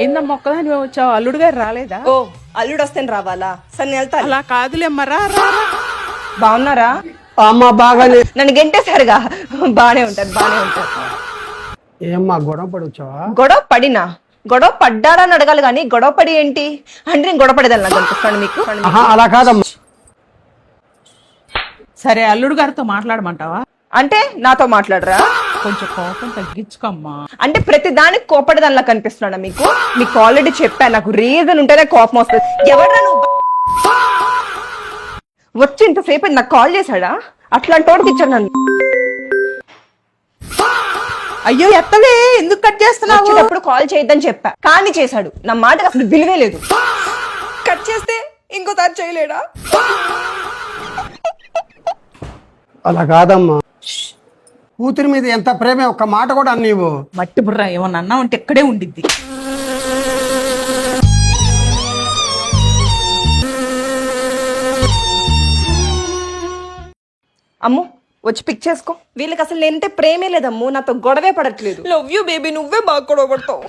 ఏందమ్మా ఒక్కదాని వచ్చావు? అల్లుడు గారు రాలేదా? ఓ అల్లుడు వస్తే రావాలా? సరే నేను వెళ్తా. అలా కాదులేమ్మరా. బాగున్నారా? అమ్మ బాగానే. నన్ను గెంటేశారుగా. బానే ఉంటారు. ఏమ్మా గొడవ పడి వచ్చావా? గొడవ పడ్డారా అని అడగాలి కానీ గొడవ పడి ఏంటి అంటే నేను గొడవ పడేదాన్ని నాకు అనిపిస్తాను మీకు. అలా కాదమ్మా. సరే అల్లుడు గారితో మాట్లాడమంటావా? అంటే నాతో మాట్లాడరా? కొంచెం కోపం తగ్గించుకోమ్మా. అంటే ప్రతి దానికి కోపడేదానిలా కనిపిస్తున్నాడా మీకు ఆల్రెడీ చెప్పా, నాకు రీజన్ ఉంటేనే కోపం వస్తుంది. ఎవడ్రా నువ్వు? వచ్చి ఇంతసేపు నాకు కాల్ చేశాడా? అట్లాంటి వాడికి ఇచ్చాడు నన్ను. అయ్యో ఎత్తవే, ఎందుకు కట్ చేస్తున్నావు? వచ్చేటప్పుడు కాల్ చేయొద్దని చెప్పా కానీ చేశాడు. నా మాటకు అసలు విలువే లేదు. కట్ చేస్తే ఇంకోసారి చేయలేడా? అలా కాదమ్మా. కూతురి మీద ఎంత ప్రేమ, ఒక్క మాట కూడా నీవు. మట్టి బుర్ర ఏమన్నా అన్నా ఉంటే ఇక్కడే ఉండిద్ది. అమ్ము వచ్చి పిక్ చేసుకో. వీళ్ళకి అసలు నేనంటే ప్రేమే లేదమ్ము, నాతో గొడవే పడట్లేదు. లవ్ యూ బేబీ, నువ్వే బాగా గొడవ పడతావు.